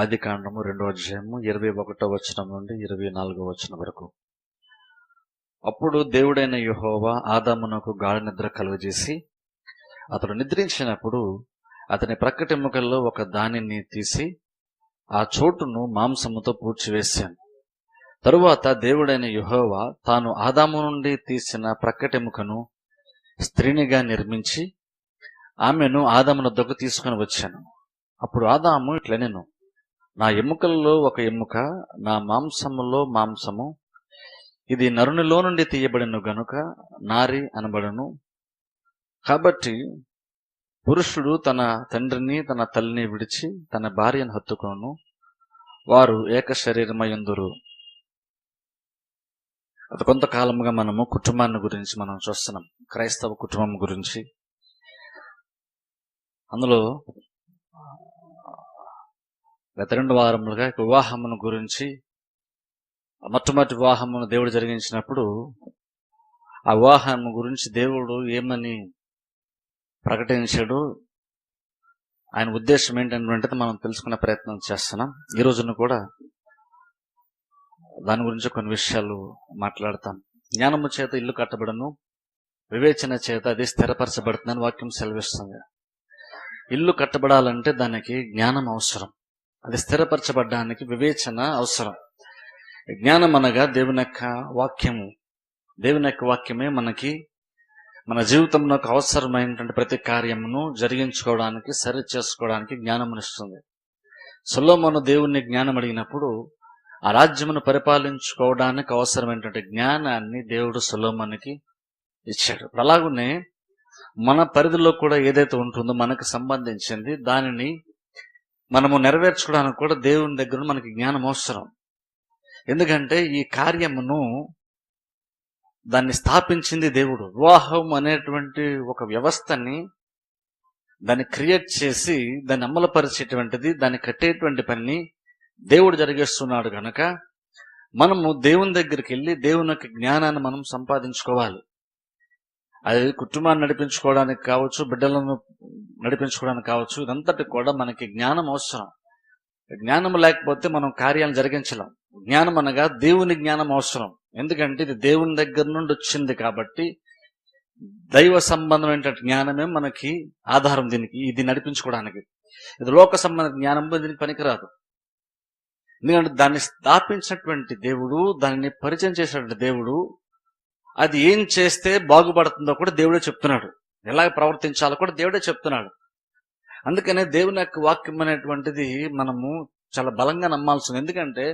ఆది కాండము 2వ అధ్యాయము 21వ వచనం నుండి 24వ వచనం వరకు. అప్పుడు దేవుడైన యెహోవా ఆదామునకు గాఢ నిద్ర కలుగజేసి, అతడు నిద్రించినప్పుడు అతని ప్రక్కటెముకల్లో ఒక దానిని తీసి ఆ చోటును మాంసముతో పూడ్చివేశాను. తరువాత దేవుడైన యెహోవా తాను ఆదాము నుండి తీసిన ప్రక్కటెముకను స్త్రీనిగా నిర్మించి ఆమెను ఆదాము వద్దకు తీసుకుని వచ్చాను. అప్పుడు ఆదాము ఇట్లనెను, నా ఎముకల్లో ఒక ఎముక, నా మాంసములో మాంసము, ఇది నరునిలో నుండి తీయబడిన గనుక నారి అనబడను. కాబట్టి పురుషుడు తన తండ్రిని తన తల్లిని విడిచి తన భార్యను హత్తుకొను, వారు ఏక శరీరమయుందురు. అది కొంతకాలముగా మనము కుటుంబాన్ని గురించి మనం చూస్తున్నాం, క్రైస్తవ కుటుంబం గురించి. అందులో గత 2 వారములుగా వివాహమును గురించి, మొట్టమొదటి వివాహమును దేవుడు జరిగించినప్పుడు ఆ వివాహము గురించి దేవుడు ఏమని ప్రకటించాడు, ఆయన ఉద్దేశం ఏంటంటే మనం తెలుసుకునే ప్రయత్నం చేస్తున్నాం. ఈ రోజున కూడా దాని గురించి కొన్ని విషయాలు మాట్లాడతాం. జ్ఞానము చేత ఇల్లు కట్టబడను, వివేచన చేత అది స్థిరపరచబడుతుందని వాక్యం సెలవిస్తుంది. ఇల్లు కట్టబడాలంటే దానికి జ్ఞానం అవసరం, అది స్థిరపరచబడడానికి వివేచన అవసరం. జ్ఞానం అనగా దేవుని యొక్క వాక్యము. దేవుని యొక్క వాక్యమే మనకి మన జీవితంలో అవసరమైనటువంటి ప్రతి కార్యమును జరిగించుకోవడానికి, సరి చేసుకోవడానికి జ్ఞానమునిస్తుంది. సొలొమోను దేవుణ్ణి జ్ఞానం అడిగినప్పుడు ఆ రాజ్యమును పరిపాలించుకోవడానికి అవసరమైనటువంటి జ్ఞానాన్ని దేవుడు సొలొమోనుకి ఇచ్చాడు. అలాగనే మన పరిధిలో కూడా ఏదైతే ఉంటుందో మనకు సంబంధించింది, దానిని మనము నెరవేర్చుకోవడానికి కూడా దేవుని దగ్గర మనకి జ్ఞానం అవసరం. ఎందుకంటే ఈ కార్యమును దాన్ని స్థాపించింది దేవుడు. వివాహం అనేటువంటి ఒక వ్యవస్థని దాన్ని క్రియేట్ చేసి దాన్ని అమలుపరిచేటువంటిది, దాన్ని కట్టేటువంటి పని దేవుడు జరిగేస్తున్నాడు కనుక మనము దేవుని దగ్గరికి వెళ్ళి దేవుని యొక్క జ్ఞానాన్ని మనం సంపాదించుకోవాలి. అది కుటుంబాన్ని నడిపించుకోవడానికి కావచ్చు, బిడ్డలను నడిపించుకోవడానికి కావచ్చు, ఇదంతటి కూడా మనకి జ్ఞానం అవసరం. జ్ఞానం లేకపోతే మనం కార్యాలను జరిగించలేం. జ్ఞానం అనగా దేవుని జ్ఞానం అవసరం. ఎందుకంటే ఇది దేవుని దగ్గర నుండి వచ్చింది కాబట్టి దైవ సంబంధమైన జ్ఞానమే మనకి ఆధారం. దీనికి ఇది నడిపించుకోవడానికి ఇది లోక సంబంధ జ్ఞానం దీనికి పనికిరాదు. ఎందుకంటే దాన్ని స్థాపించినటువంటి దేవుడు, దానిని పరిచయం చేసినటువంటి దేవుడు, అది ఏం చేస్తే బాగుపడుతుందో కూడా దేవుడే చెప్తున్నాడు, ఎలా ప్రవర్తించాలో కూడా దేవుడే చెప్తున్నాడు. అందుకనే దేవుని యొక్క వాక్యం అనేటువంటిది మనము చాలా బలంగా నమ్మాల్సింది. ఎందుకంటే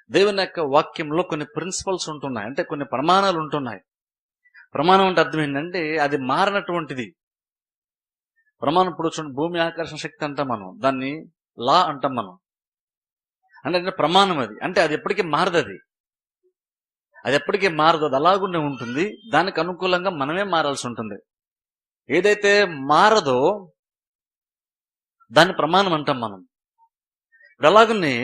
దేవుని యొక్క వాక్యంలో కొన్ని ప్రిన్సిపల్స్ ఉంటున్నాయి, అంటే కొన్ని ప్రమాణాలు ఉంటున్నాయి. ప్రమాణం అంటే అర్థం ఏంటంటే అది మారినటువంటిది. ప్రమాణం ఇప్పుడు చూడండి, భూమి ఆకర్షణ శక్తి అంటాం మనం, దాన్ని లా అంటాం మనం. అంటే ప్రమాణం అది, అంటే అది ఎప్పటికీ మారదు. అది ఎప్పటికీ మారదు, అది అలాగునే ఉంటుంది. దానికి అనుకూలంగా మనమే మారాల్సి ఉంటుంది. ఏదైతే మారదో దాన్ని ప్రమాణం అంటాం మనం. అలాగనే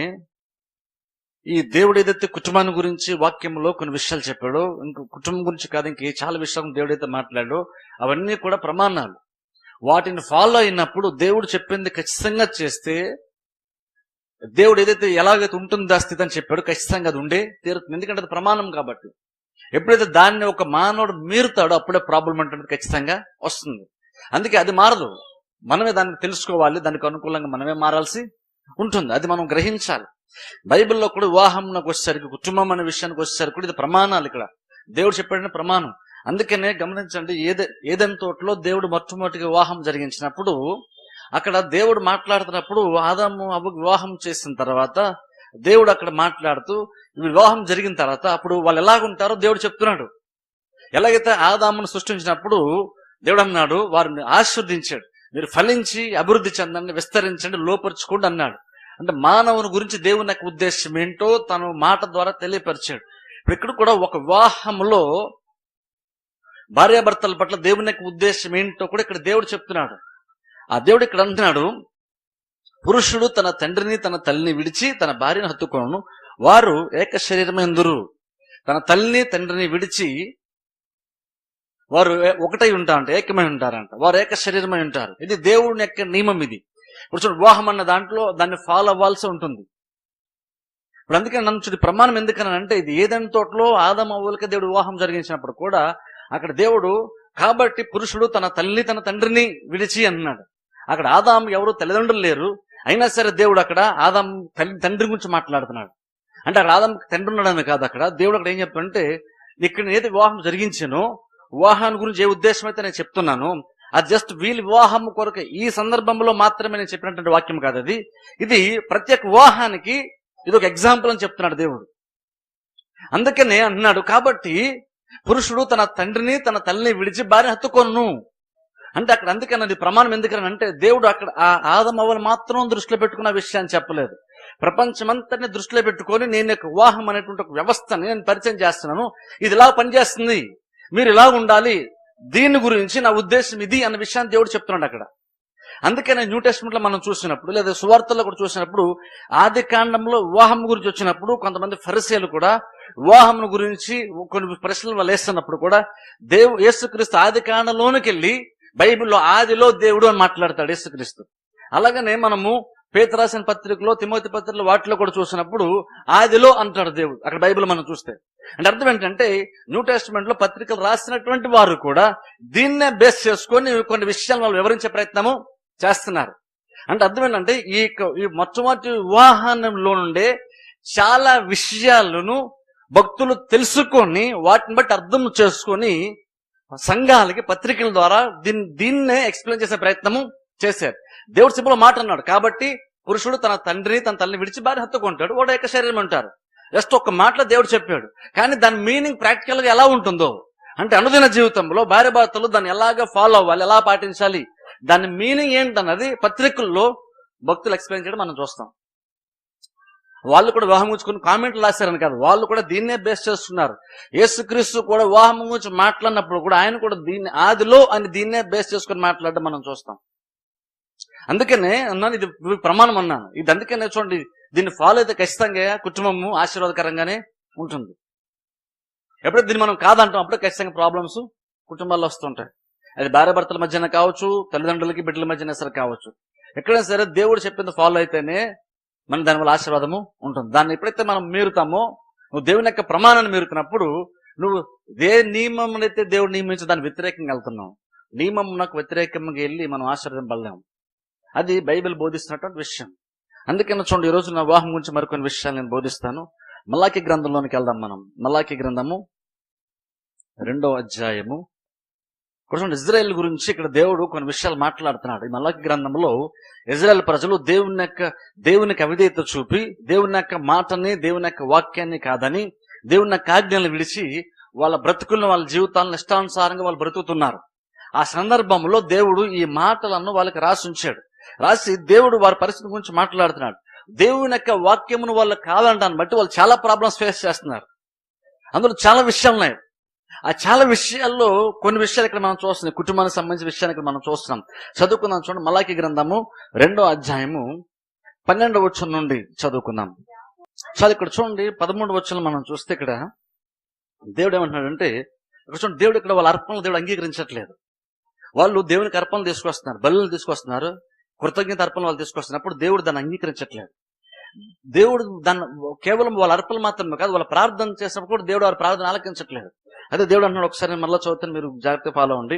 ఈ దేవుడు ఏదైతే కుటుంబాన్ని గురించి వాక్యంలో కొన్ని విషయాలు చెప్పాడో, ఇంక కుటుంబం గురించి కాదు, ఇంకే చాలా విషయాలు దేవుడైతే మాట్లాడాడో అవన్నీ కూడా ప్రమాణాలు. వాటిని ఫాలో అయినప్పుడు దేవుడు చెప్పింది ఖచ్చితంగా చేస్తే, దేవుడు ఏదైతే ఎలాగైతే ఉంటుంది ఆ స్థితి అని చెప్పాడు, ఖచ్చితంగా అది ఉండే తీరుతుంది. ఎందుకంటే అది ప్రమాణం కాబట్టి. ఎప్పుడైతే దాన్ని ఒక మానవుడు మీరుతాడో అప్పుడే ప్రాబ్లం అంటే ఖచ్చితంగా వస్తుంది. అందుకే అది మారదు, మనమే దాన్ని తెలుసుకోవాలి, దానికి అనుకూలంగా మనమే మారాల్సి ఉంటుంది. అది మనం గ్రహించాలి. బైబిల్లో కూడా వివాహంలోకి వచ్చేసరికి, కుటుంబం అనే విషయానికి వచ్చేసరికి కూడా ఇది ప్రమాణాలు. ఇక్కడ దేవుడు చెప్పాడని ప్రమాణం. అందుకనే గమనించండి, ఏదెన్ తోటలో దేవుడు మొట్టమొదటిగా వివాహం జరిగించినప్పుడు అక్కడ దేవుడు మాట్లాడుతున్నప్పుడు ఆదాము అవ్వకు వివాహం చేసిన తర్వాత దేవుడు అక్కడ మాట్లాడుతూ వివాహం జరిగిన తర్వాత అప్పుడు వాళ్ళు ఎలాగుంటారో దేవుడు చెప్తున్నాడు. ఎలాగైతే ఆదామును సృష్టించినప్పుడు దేవుడు అన్నాడు, వారిని ఆశీర్వదించాడు, మీరు ఫలించి అభివృద్ధి చెందండి, విస్తరించండి, లోపరుచుకోండి అన్నాడు. అంటే మానవుని గురించి దేవుని యొక్క ఉద్దేశం ఏంటో తను మాట ద్వారా తెలియపరిచాడు. ఇప్పుడు ఇక్కడ కూడా ఒక వివాహంలో భార్యాభర్తల పట్ల దేవుని యొక్క ఉద్దేశం ఏంటో కూడా ఇక్కడ దేవుడు చెప్తున్నాడు. ఆ దేవుడు ఇక్కడ అంటున్నాడు, పురుషుడు తన తండ్రిని తన తల్లిని విడిచి తన భార్యను హత్తుకొను, వారు ఏక శరీరమెందురు. తన తల్లిని తండ్రిని విడిచి వారు ఒకటై ఉంటారంట, ఏకమై ఉంటారంట, వారు ఏక శరీరమై ఉంటారు. ఇది దేవుని యొక్క నియమం. ఇది ఇప్పుడు చూడండి, వివాహం అన్న దాంట్లో దాన్ని ఫాలో అవ్వాల్సి ఉంటుంది. ఇప్పుడు అందుకని నన్ను చూడు ప్రమాణం ఎందుకని అంటే, ఇది ఏదైనా తోటలో ఆదాము అవ్వలకి దేవుడు వివాహం జరిగించినప్పుడు కూడా అక్కడ దేవుడు కాబట్టి పురుషుడు తన తల్లిని తన తండ్రిని విడిచి అన్నాడు. అక్కడ ఆదాము ఎవరు తల్లిదండ్రులు లేరు, అయినా సరే దేవుడు అక్కడ ఆదాము తండ్రి గురించి మాట్లాడుతున్నాడు. అంటే అక్కడ ఆదాము తండ్రి ఉన్నాడని కాదు, అక్కడ దేవుడు అక్కడ ఏం చెప్తుంటే, ఇక్కడ ఏది వివాహం జరిగించానో వివాహాన్ని గురించి ఏ ఉద్దేశం అయితే నేను చెప్తున్నాను, అది జస్ట్ వీళ్ళ వివాహం కొరకు ఈ సందర్భంలో మాత్రమే నేను చెప్పినటువంటి వాక్యం కాదు అది. ఇది ప్రతి ఒక్క వివాహానికి ఇది ఒక ఎగ్జాంపుల్ అని చెప్తున్నాడు దేవుడు. అందుకనే అన్నాడు, కాబట్టి పురుషుడు తన తండ్రిని తన తల్లిని విడిచి భార్య హత్తుకొను అంటే అక్కడ. అందుకని అది ప్రమాణం ఎందుకని అంటే, దేవుడు అక్కడ ఆ ఆదం అవ్వలు మాత్రం దృష్టిలో పెట్టుకున్న విషయాన్ని చెప్పలేదు. ప్రపంచమంతటిని దృష్టిలో పెట్టుకొని నేను వివాహం అనేటువంటి ఒక వ్యవస్థని నేను పరిచయం చేస్తున్నాను, ఇది ఇలా పనిచేస్తుంది, మీరు ఇలా ఉండాలి, దీని గురించి నా ఉద్దేశం ఇది అన్న విషయాన్ని దేవుడు చెప్తున్నాడు అక్కడ. అందుకనే న్యూ టెస్ట్మెంట్ లో మనం చూసినప్పుడు లేదా సువార్తల్లో కూడా చూసినప్పుడు, ఆది కాండంలో వివాహం గురించి వచ్చినప్పుడు కొంతమంది ఫరిసేయులు కూడా వివాహం గురించి కొన్ని ప్రశ్నలు వాళ్ళు వేస్తున్నప్పుడు కూడా యేసుక్రీస్తు ఆది కాండంలోనికి వెళ్ళి బైబిల్లో ఆదిలో దేవుడు అని మాట్లాడతాడు యేసుక్రీస్తు. అలాగనే మనము పేతురు రాసిన పత్రికలో, తిమోతి పత్రికలో వాటిలో కూడా చూసినప్పుడు ఆదిలో అంటాడు దేవుడు అక్కడ బైబిల్ మనం చూస్తే. అంటే అర్థం ఏంటంటే, న్యూ టెస్ట్మెంట్ లో పత్రికలు రాసినటువంటి వారు కూడా దీన్నే బేస్ చేసుకొని కొన్ని విషయాలు వాళ్ళు వివరించే ప్రయత్నము చేస్తున్నారు. అంటే అర్థం ఏంటంటే, ఈ మొట్టమొదటి వివాహంలో నుండే చాలా విషయాలను భక్తులు తెలుసుకొని వాటిని బట్టి అర్థం చేసుకొని సంఘాలకి పత్రికల ద్వారా దీన్నే ఎక్స్ప్లెయిన్ చేసే ప్రయత్నము చేశారు. దేవుడు సింపుల్ మాట అన్నాడు, కాబట్టి పురుషుడు తన తండ్రిని తన తల్లిని విడిచి భార్య హత్తుకుంటాడు, వాడు ఏక శరీరం అంటారు. జస్ట్ ఒక్క మాటలో దేవుడు చెప్పాడు. కానీ దాని మీనింగ్ ప్రాక్టికల్ గా ఎలా ఉంటుందో అంటే, అనుదిన జీవితంలో భార్య భర్తలు దాన్ని ఎలాగ ఫాలో అవ్వాలి, ఎలా పాటించాలి, దాని మీనింగ్ ఏంటన్నది పత్రికల్లో భక్తులు ఎక్స్ప్లెయిన్ చేయడం మనం చూస్తాం. వాళ్ళు కూడా వివాహం గురించి కామెంట్లు రాశారని కాదు, వాళ్ళు కూడా దీన్నే బేస్ చేస్తున్నారు. యేసుక్రీస్తు కూడా వివాహం గురించి మాట్లాడినప్పుడు కూడా ఆయన కూడా ఆదిలో అని దీన్నే బేస్ చేసుకుని మాట్లాడడం మనం చూస్తాం. అందుకనే అన్నాను, ఇది ప్రమాణం అన్నాను. ఇది అందుకనే చూడండి, దీన్ని ఫాలో అయితే ఖచ్చితంగా కుటుంబము ఆశీర్వాదకరంగానే ఉంటుంది. ఎప్పుడైతే దీన్ని మనం కాదంటాం అప్పుడే ఖచ్చితంగా ప్రాబ్లమ్స్ కుటుంబాల్లో వస్తుంటాయి. అది భార్య భర్తల మధ్యన కావచ్చు, తల్లిదండ్రులకి బిడ్డల మధ్యన సరే కావచ్చు. ఎక్కడైనా సరే దేవుడు చెప్పింది ఫాలో అయితేనే మన దానివల్ల ఆశీర్వాదము ఉంటుంది. దాన్ని ఎప్పుడైతే మనం మీరుతామో, నువ్వు దేవుని యొక్క ప్రమాణాన్ని మీరుతున్నప్పుడు నువ్వు ఏ నియమం అయితే దేవుడు నియమించి దాని వ్యతిరేకంగా వెళ్తున్నావు, నియమం నాకు వ్యతిరేకంగా వెళ్ళి మనం ఆశీర్వదింపలేము. అది బైబిల్ బోధిస్తున్నటువంటి విషయం. అందుకని చూడండి, ఈరోజు నా వివాహం గురించి మరికొన్ని విషయాలు నేను బోధిస్తాను. మలాకి గ్రంథంలోనికి వెళ్దాం మనం. మలాకి గ్రంథము 2వ అధ్యాయము. చూడండి, ఇజ్రాయెల్ గురించి ఇక్కడ దేవుడు కొన్ని విషయాలు మాట్లాడుతున్నాడు. ఈ మలాకి గ్రంథంలో ఇజ్రాయెల్ ప్రజలు దేవునికి అవిధేయత చూపి, దేవుని యొక్క మాటని, దేవుని యొక్క వాక్యాన్ని కాదని, దేవుని యొక్క ఆజ్ఞలను విడిచి వాళ్ళ బ్రతుకులను, వాళ్ళ జీవితాలను ఇష్టానుసారంగా వాళ్ళు బ్రతుకుతున్నారు. ఆ సందర్భంలో దేవుడు ఈ మాటలను వాళ్ళకి రాసి ఉంచాడు. రాసి దేవుడు వారి పరిస్థితి గురించి మాట్లాడుతున్నాడు. దేవుని యొక్క వాక్యమును వాళ్ళు కాదంటాన్ని బట్టి వాళ్ళు చాలా ప్రాబ్లమ్స్ ఫేస్ చేస్తున్నారు. అందులో చాలా విషయాలు ఉన్నాయి. ఆ చాలా విషయాల్లో కొన్ని విషయాలు ఇక్కడ మనం చూస్తున్నాం, కుటుంబానికి సంబంధించిన విషయాలు ఇక్కడ మనం చూస్తున్నాం. చదువుకుందాం చూడండి, మలాకి గ్రంథము 2వ అధ్యాయము 12వ వచనం నుండి చదువుకుందాం. చాలా ఇక్కడ చూడండి 13వ వచనం మనం చూస్తే ఇక్కడ దేవుడు ఏమంటున్నాడంటే, ఇక్కడ చూడండి, దేవుడు ఇక్కడ వాళ్ళ అర్పణలు దేవుడు అంగీకరించట్లేదు. వాళ్ళు దేవునికి అర్పణలు తీసుకొస్తున్నారు, బలులు తీసుకొస్తున్నారు, కృతజ్ఞత అర్పణలు వాళ్ళు తీసుకొస్తున్నప్పుడు దేవుడు దాన్ని అంగీకరించట్లేదు. దేవుడు దాన్ని కేవలం వాళ్ళ అర్పణలు మాత్రమే కాదు, వాళ్ళ ప్రార్థన చేసినప్పుడు కూడా దేవుడు వారి ప్రార్థన ఆలకించట్లేదు. అదే దేవుడు అంటున్నాడు, ఒకసారి మళ్ళీ చదువుతాను, మీరు జాగ్రత్తగా ఫాలో అవ్వండి.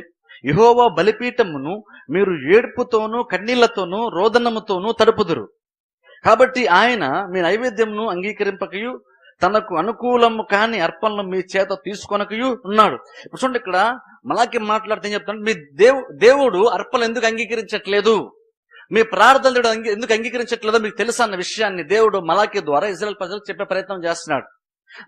యెహోవా బలిపీఠమును మీరు ఏడుపుతోనూ కన్నీళ్లతోనూ రోదనముతోనూ తడుపుదురు, కాబట్టి ఆయన మీ నైవేద్యమును అంగీకరింపకయు తనకు అనుకూలము కాని అర్పణలు మీ చేత తీసుకొనకయు ఉన్నాడు. ఇప్పుడు చూడండి, ఇక్కడ మలాకి మాట్లాడితే ఏం చెప్తాడు, మీ దేవుడు అర్పణలు ఎందుకు అంగీకరించట్లేదు, మీ ప్రార్థన దేవుడు ఎందుకు అంగీకరించట్లేదో మీకు తెలుసా అన్న విషయాన్ని దేవుడు మలాకి ద్వారా ఇజ్రాయెల్ ప్రజలకు చెప్పే ప్రయత్నం చేస్తున్నాడు.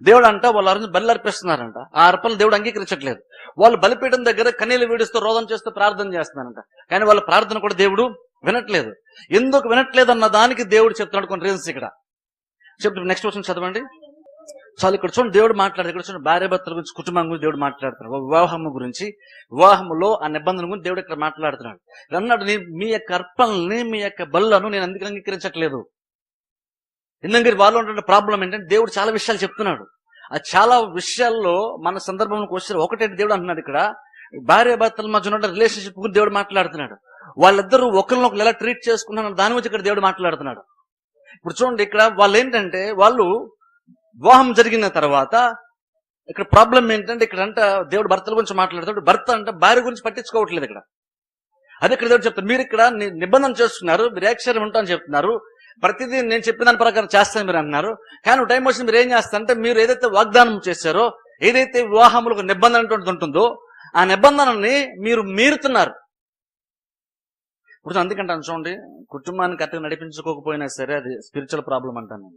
దేవుడు అంట వాళ్ళు బలి అర్పిస్తున్నారంట, ఆ అర్పణలు దేవుడు అంగీకరించట్లేదు. వాళ్ళు బలిపీఠం దగ్గర కన్నీళ్లు వీడిస్తూ రోదన చేస్తూ ప్రార్థన చేస్తున్నారంట, కానీ వాళ్ళ ప్రార్థన కూడా దేవుడు వినట్లేదు. ఎందుకు వినట్లేదు అన్న దానికి దేవుడు చెప్తున్నాడు కొన్ని రీజన్స్ ఇక్కడ చెప్తాడు. నెక్స్ట్ క్వశ్చన్ చదవండి. చాలు ఇక్కడ చూడండి, దేవుడు మాట్లాడుతాడు. ఇక్కడ చూడండి, భార్య భర్తల గురించి, కుటుంబం గురించి దేవుడు మాట్లాడుతున్నాడు. వివాహం గురించి, వివాహంలో ఆ నిబంధన గురించి దేవుడు ఇక్కడ మాట్లాడుతున్నాడు. అన్నాడు, మీ యొక్క అర్పణల్ని, మీ యొక్క బల్లను నేను అందుకు అంగీకరించట్లేదు. ఎందుకంటే వాళ్ళు ఉంటున్న ప్రాబ్లం ఏంటంటే, దేవుడు చాలా విషయాలు చెప్తున్నాడు. ఆ చాలా విషయాల్లో మన సందర్భంలోకి వచ్చారు. ఒకటే దేవుడు అంటున్నాడు, ఇక్కడ భార్య భర్తల మధ్య ఉన్న రిలేషన్షిప్ గురించి దేవుడు మాట్లాడుతున్నాడు. వాళ్ళిద్దరూ ఒకరినొకరు ఎలా ట్రీట్ చేసుకున్నారో దాని గురించి ఇక్కడ దేవుడు మాట్లాడుతున్నాడు. ఇప్పుడు చూడండి, ఇక్కడ వాళ్ళు ఏంటంటే వాళ్ళు వివాహం జరిగిన తర్వాత ఇక్కడ ప్రాబ్లం ఏంటంటే ఇక్కడ అంటే దేవుడు భర్తల గురించి మాట్లాడుతాడు. భర్త అంటే భార్య గురించి పట్టించుకోవట్లేదు ఇక్కడ. అదే ఇక్కడ దేవుడు చెప్తారు, మీరు ఇక్కడ నిబంధన చేస్తున్నారు, మీరు ఏకశరీరం ఉంటామని చెప్తున్నారు, ప్రతిదీ నేను చెప్పిన దాని ప్రకారం చేస్తాను మీరు అంటున్నారు. కానీ టైం వచ్చి మీరు ఏం చేస్తారంటే మీరు ఏదైతే వాగ్దానం చేశారో, ఏదైతే వివాహములకు నిబంధన ఉంటుందో ఆ నిబంధనని మీరు మీరుతున్నారు. ఇప్పుడు అందుకంటాను చూడండి, కుటుంబాన్ని కరెక్ట్గా నడిపించుకోకపోయినా సరే అది స్పిరిచువల్ ప్రాబ్లం అంటాను.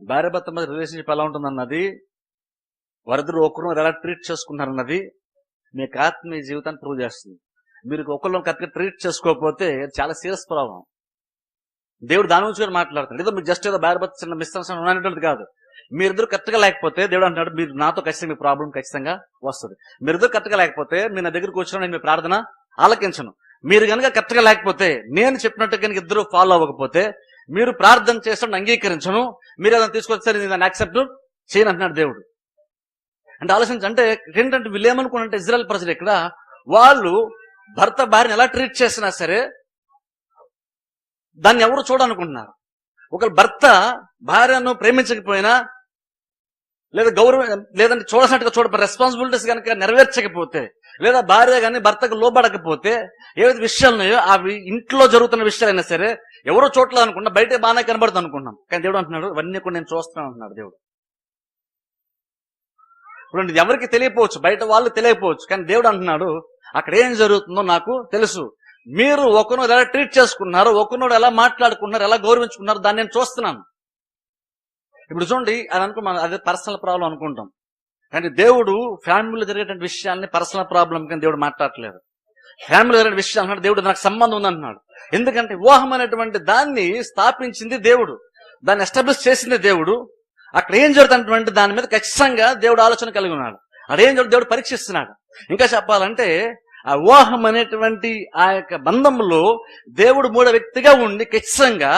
భార్య భర్త మధ్య రిలేషన్షిప్ ఎలా ఉంటుందన్నది, వారిద్దరు ఒకరు ఎలా ట్రీట్ చేసుకుంటారన్నది మీకు ఆత్మీయ జీవితాన్ని ప్రూవ్ చేస్తుంది. మీరు ఒకళ్ళు కరెక్ట్గా ట్రీట్ చేసుకోకపోతే చాలా సీరియస్ ప్రాబ్లం. దేవుడు దాని నుంచి మాట్లాడుతాడు. ఏదో మీరు జస్ట్ ఏదో భార్య భర్త చిన్న మిస్అండర్స్టాండింగ్ అనేటువంటిది కాదు. మీరిద్దరు కరెక్ట్గా లేకపోతే దేవుడు అంటాడు, మీరు నాతో ఖచ్చితంగా మీ ప్రాబ్లం ఖచ్చితంగా వస్తుంది. మీరిద్దరు కరెక్ట్గా లేకపోతే మీరు నా దగ్గరికి వచ్చినా నేను మీ ప్రార్థన ఆలకించను. మీరు కనుక కరెక్ట్గా లేకపోతే, నేను చెప్పినట్టు కనుక ఇద్దరు ఫాలో అవ్వకపోతే, మీరు ప్రార్థన చేస్తాను అంగీకరించను, మీరు ఏదైనా తీసుకొచ్చారు నేను దాన్ని యాక్సెప్ట్ చేయను అంటున్నాడు దేవుడు. అంటే ఆలోచించి, అంటే ఏంటంటే వీళ్ళు ఏమనుకున్నారంటే ఇజ్రాయెల్ ప్రజలు ఇక్కడ వాళ్ళు భర్త భార్యను ఎలా ట్రీట్ చేసినా సరే దాన్ని ఎవరు చూడాలనుకుంటున్నారు. ఒక భర్త భార్యను ప్రేమించకపోయినా లేదా లేదంటే చూడాల్సినట్టుగా రెస్పాన్సిబిలిటీస్ కనుక నెరవేర్చకపోతే, లేదా భార్య కానీ భర్తకు లోబడకపోతే, ఏవైతే విషయాలు ఉన్నాయో అవి ఇంట్లో జరుగుతున్న విషయాలైనా సరే ఎవరో చోట్ల అనుకున్నా బయట బాగానే కనబడుతుంది అనుకున్నాం. కానీ దేవుడు అంటున్నాడు, ఇవన్నీ కూడా నేను చూస్తున్నాను అంటున్నాడు దేవుడు. ఇప్పుడు ఎవరికి తెలియకపోవచ్చు, బయట వాళ్ళు తెలియకపోవచ్చు, కానీ దేవుడు అంటున్నాడు అక్కడ ఏం జరుగుతుందో నాకు తెలుసు. మీరు ఒకరినోడు ఎలా ట్రీట్ చేసుకున్నారు, ఒకరినోడు ఎలా మాట్లాడుకున్నారు, ఎలా గౌరవించుకున్నారు, దాన్ని నేను చూస్తున్నాను. ఇప్పుడు చూడండి, అది అనుకున్నాం అదే పర్సనల్ ప్రాబ్లం అనుకుంటాం. కానీ దేవుడు ఫ్యామిలీలో జరిగేటువంటి విషయాల్ని పర్సనల్ ప్రాబ్లం కానీ దేవుడు మాట్లాడట్లేదు. ఫ్యామిలీలో జరిగే విషయాలు అన్నాడు దేవుడు, నాకు సంబంధం ఉందంటున్నాడు. ఎందుకంటే వివాహం అనేటువంటి దాన్ని స్థాపించింది దేవుడు, దాన్ని ఎస్టాబ్లిష్ చేసింది దేవుడు. అక్కడ ఏం జరుగుతున్నటువంటి దాని మీద ఖచ్చితంగా దేవుడు ఆలోచన కలిగి ఉన్నాడు. అదేం జరుగుతుంది దేవుడు పరీక్షిస్తున్నాడు. ఇంకా చెప్పాలంటే ఆ వివాహం అనేటువంటి ఆ యొక్క బంధంలో దేవుడు మూడో వ్యక్తిగా ఉండి ఖచ్చితంగా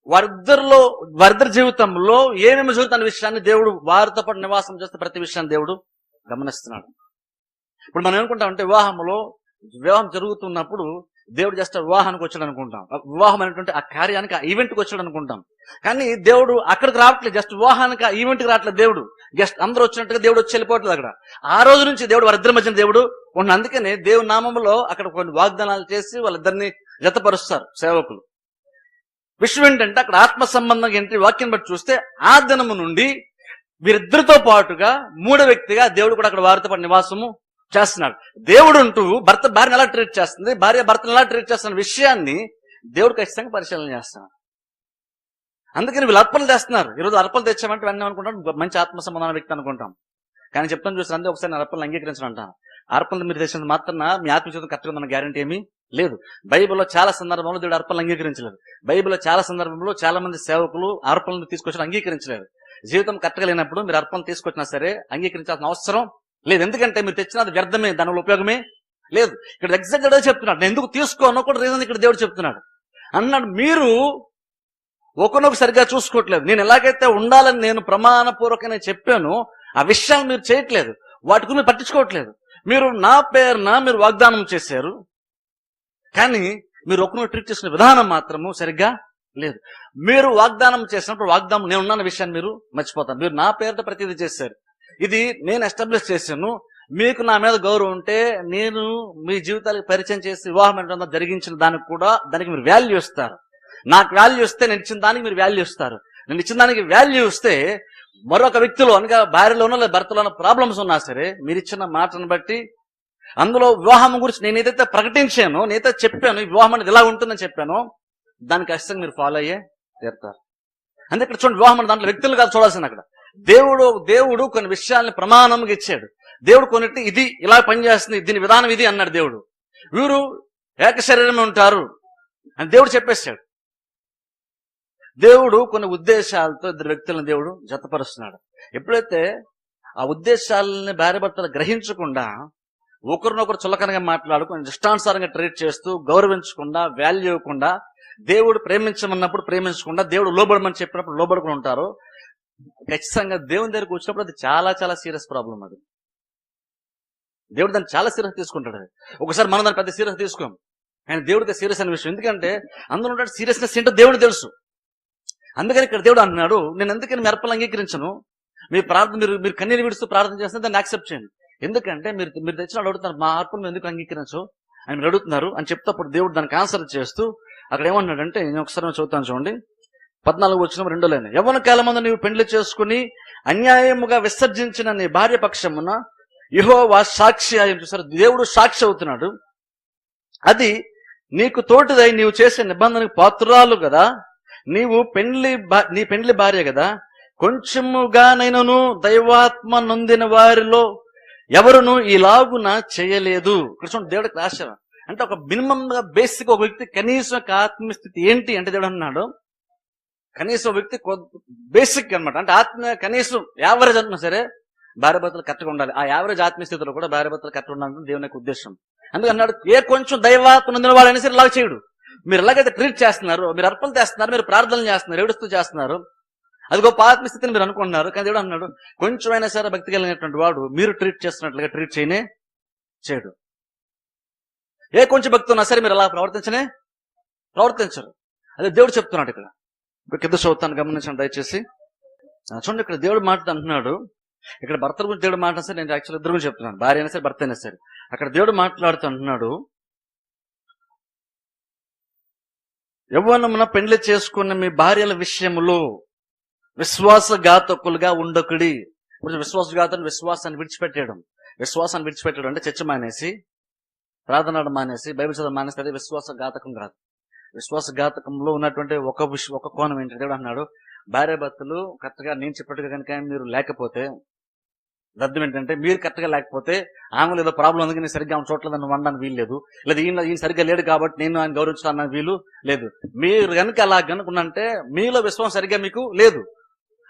వారిద్దరి జీవితంలో ఏమేమి జరుగుతున్న విషయాన్ని దేవుడు వారితో పాటు నివాసం చేస్తే ప్రతి విషయాన్ని దేవుడు గమనిస్తున్నాడు. ఇప్పుడు మనం ఏమనుకుంటామంటే వివాహం జరుగుతున్నప్పుడు దేవుడు జస్ట్ వివాహానికి వచ్చాడు అనుకుంటాం, వివాహం అనేటువంటి ఆ కార్యానికి ఆ ఈవెంట్కి వచ్చాడు అనుకుంటాం. కానీ దేవుడు అక్కడికి రావట్లేదు, జస్ట్ వివాహానికి ఆ ఈవెంట్కి రావట్లేదు. దేవుడు జస్ట్ అందరూ వచ్చినట్టుగా దేవుడు వచ్చి వెళ్ళిపోవట్లేదు. అక్కడ ఆ రోజు నుంచి దేవుడు వారిద్దరి మధ్యన దేవుడు ఉన్న, అందుకనే దేవుని నామంలో అక్కడ కొన్ని వాగ్దానాలు చేసి వాళ్ళిద్దరిని జతపరుస్తారు సేవకులు. విషయం ఏంటంటే అక్కడ ఆత్మ సంబంధంగా ఏంటి వాక్యం బట్టి చూస్తే ఆ దినము నుండి వీరిద్దరితో పాటుగా మూడో వ్యక్తిగా దేవుడు కూడా అక్కడ వారితో పాటు నివాసము చేస్తున్నాడు. దేవుడు అంటూ భర్త భార్యను ఎలా ట్రీట్ చేస్తుంది, భార్య భర్తను ఎలా ట్రీట్ చేస్తున్న విషయాన్ని దేవుడు ఖచ్చితంగా పరిశీలన చేస్తున్నాడు. అందుకని వీళ్ళు అర్పణలు తెస్తున్నారు. ఈరోజు అర్పణలు తెచ్చామంటే వెంటనే అనుకుంటాం మంచి ఆత్మ సంబంధమైన వ్యక్తి అనుకుంటాం. కానీ చెప్తాను చూసిన అంతే, ఒకసారి అర్పణలు అంగీకరించడం అంటాను. అర్పణలు మీరు తెచ్చినంత మాత్రం మీ ఆత్మ జీవితం కరెక్ట్గా ఉందన్న గ్యారంటీ ఏమీ లేదు. బైబిల్లో చాలా సందర్భంలో దేవుడు అర్పణలు అంగీకరించలేదు. బైబిల్లో చాలా సందర్భంలో చాలా మంది సేవకులు అర్పణలు తీసుకొచ్చి అంగీకరించలేదు. జీవితం కరెక్ట్గా లేనప్పుడు మీరు అర్పణలు తీసుకొచ్చినా సరే అంగీకరించాల్సిన అవసరం లేదు. ఎందుకంటే మీరు తెచ్చినది వ్యర్థమే, దానివల్ల ఉపయోగమే లేదు. ఇక్కడ ఎగ్జాక్ట్ గా చెప్తున్నాడు, నేను ఎందుకు తీసుకోను కూడా రీజన్ ఇక్కడ దేవుడు చెప్తున్నాడు. అన్నాడు, మీరు ఒకనొక సరిగ్గా చూసుకోవట్లేదు. నేను ఎలాగైతే ఉండాలని నేను ప్రమాణపూర్వకంగా చెప్పాను ఆ విషయాలు మీరు చేయట్లేదు, వాటి గురించి పట్టించుకోవట్లేదు. మీరు నా పేరున మీరు వాగ్దానం చేశారు, కానీ మీరు ఒకరిని ట్రీట్ చేసిన విధానం మాత్రము సరిగ్గా లేదు. మీరు వాగ్దానం చేసినప్పుడు వాగ్దానం నేను ఉన్న విషయాన్ని మీరు మర్చిపోతారు. మీరు నా పేరుతో ప్రతిదీ చేశారు, ఇది నేను ఎస్టాబ్లిష్ చేశాను, మీకు నా మీద గౌరవం ఉంటే నేను మీ జీవితాలకు పరిచయం చేసి వివాహం ఏంటో జరిగించిన దానికి మీరు వాల్యూ ఇస్తారు. నాకు వాల్యూ ఇస్తే నేను ఇచ్చిన దానికి మీరు వాల్యూ ఇస్తారు. నేను ఇచ్చిన దానికి వాల్యూ ఇస్తే మరొక వ్యక్తిలో అనగా భార్యలోనో లేదా భర్తలోనో ప్రాబ్లమ్స్ ఉన్నా సరే మీరు ఇచ్చిన మాటను బట్టి అందులో వివాహం గురించి నేను ఏదైతే ప్రకటించానో, నేనైతే చెప్పాను వివాహం అనేది ఇలా ఉంటుందని చెప్పానో దానికి ఖచ్చితంగా మీరు ఫాలో అయ్యే తీరుతారు. అందుకే ఇక్కడ చూడండి, వివాహం అనే దాంట్లో వ్యక్తులు కాదు చూడాల్సింది. అక్కడ దేవుడు కొన్ని విషయాల్ని ప్రమాణంగా ఇచ్చాడు. దేవుడు కొన్నిటి ఇది ఇలా పనిచేస్తుంది, దీని విధానం ఇది అన్నాడు దేవుడు. వీరు ఏక శరీరమే ఉంటారు అని దేవుడు చెప్పేశాడు. దేవుడు కొన్ని ఉద్దేశాలతో ఇద్దరు వ్యక్తులను దేవుడు జతపరుస్తున్నాడు. ఎప్పుడైతే ఆ ఉద్దేశాలని భార్య భర్తలు గ్రహించకుండా ఒకరినొకరు చులకనగా మాట్లాడుకుని ఇష్టానుసారంగా ట్రీట్ చేస్తూ గౌరవించకుండా వాల్యూ ఇవ్వకుండా దేవుడు ప్రేమించమన్నప్పుడు ప్రేమించకుండా దేవుడు లోబడమని చెప్పినప్పుడు లోబడుకుని ఉంటారు. ఖచ్చితంగా దేవుని దగ్గరకు వచ్చినప్పుడు అది చాలా చాలా సీరియస్ ప్రాబ్లం. అది దేవుడు దాన్ని చాలా సీరియస్ తీసుకుంటాడు. ఒకసారి మనం దాన్ని పెద్ద సీరియస్ తీసుకోం, ఆయన దేవుడితే సీరియస్ అనే విషయం. ఎందుకంటే అందులో ఉన్న సీరియస్నెస్ ఏంటో దేవుడికి తెలుసు. అందుకని ఇక్కడ దేవుడు అంటున్నాడు, నేను ఎందుకని మీ అర్పణలు అంగీకరించను, మీ ప్రార్థన మీరు కన్నీరు విడుస్తూ ప్రార్థన చేస్తే దాన్ని యాక్సెప్ట్ చేయండి. ఎందుకంటే మీరు తెచ్చిన అడుగుతున్నారు, మా అర్పణ ఎందుకు అంగీకరించు అని మీరు అడుగుతున్నారు అని చెప్తేప్పుడు దేవుడు దానికి ఆన్సర్ చేస్తూ అక్కడ ఏమన్నాడంటే, నేను ఒకసారి చదువుతాను చూడండి, 14 వచనం 2 లైన్. యవ్వన కాలమందు నీవు పెండ్లి చేసుకుని అన్యాయముగా విసర్జించిన నీ భార్య పక్షమున యెహోవా సాక్షి అయి. చూసారు, దేవుడు సాక్షి అవుతున్నాడు. అది నీకు తోటిదై నీవు చేసే నిబంధనకు పాత్రురాలు కదా, నీ పెండ్లి భార్య కదా, కొంచెముగానైనను దైవాత్మ నొందిన వారిలో ఎవరును ఇలాగున చేయలేదు. ఇక్కడ చూడండి, దేవుడికి ఆశ అంటే ఒక మినిమం గా బేసిక్ ఒక వ్యక్తి కనీసం ఆత్మీయస్థితి ఏంటి అంటే దేవుడు అన్నాడు, కనీసం వ్యక్తి బేసిక్ అనమాట. అంటే ఆత్మీయ కనీసం యావరేజ్ అంటున్నా సరే భార్య భర్తలు కరెక్ట్గా ఉండాలి. ఆ యావరేజ్ ఆత్మీయ స్థితిలో కూడా భార్య భర్తలు కరెక్ట్ ఉండాలని దేవుని యొక్క ఉద్దేశం. అందుకన్నాడు, ఏ కొంచెం దైవాత్మ నొందిన వాడైనా సరే ఇలా చేయడు. మీరు ఎలాగైతే ట్రీట్ చేస్తున్నారు, మీరు అర్పణలు చేస్తున్నారు, మీరు ప్రార్థనలు చేస్తున్నారు, ఏడుస్తూ చేస్తున్నారు, అది గొప్ప ఆత్మస్థితిని మీరు అనుకుంటున్నారు. కానీ దేవుడు అన్నాడు, కొంచెమైనా సరే భక్తి కలిగినటువంటి వాడు మీరు ట్రీట్ చేస్తున్నట్లుగా ట్రీట్ చేయడు. ఏ కొంచెం భక్తి ఉన్నా సరే మీరు అలా ప్రవర్తించరు. అదే దేవుడు చెప్తున్నాడు. ఇక్కడ కింద చదువుతాను, గమనించండి దయచేసి. చూడండి, ఇక్కడ దేవుడు మాట అంటున్నాడు, ఇక్కడ భర్త గురించి దేవుడు మాట సరే, నేను యాక్చువల్ ఇద్దరు గురించి చెప్తున్నాను, భార్య అయినా సరే భర్త అయినా సరే. అక్కడ దేవుడు మాట్లాడుతూ అంటున్నాడు, యవ్వనమున పెండ్లి చేసుకున్న మీ భార్యల విషయములో విశ్వాసఘాతకులుగా ఉండకుడి. ఇప్పుడు విశ్వాసాన్ని విడిచిపెట్టాడు అంటే చర్చ మానేసి, ప్రార్థన మానేసి, బైబిల్ చదవ మానేసి, అదే విశ్వాసఘాతకం కాదు. విశ్వాసఘాతకంలో ఉన్నటువంటి ఒక కోణం ఏంటంటే దేవుడు అన్నాడు, భార్య భర్తలు కరెక్ట్ గా నేను చెప్పినట్టుగా కనుక మీరు లేకపోతే, అర్థం ఏంటంటే మీరు కరెక్ట్ గా లేకపోతే ఆమెలో ఏదో ప్రాబ్లం ఉంది, నేను సరిగ్గా ఆమె చోట్ల నన్ను వండడానికి వీలు లేదు, లేదా ఈయన సరిగ్గా లేడు కాబట్టి నేను ఆయన గౌరవించడానికి వీలు లేదు. మీరు కనుక అలా కనుకుంటే మీలో విశ్వాసం సరిగ్గా మీకు లేదు.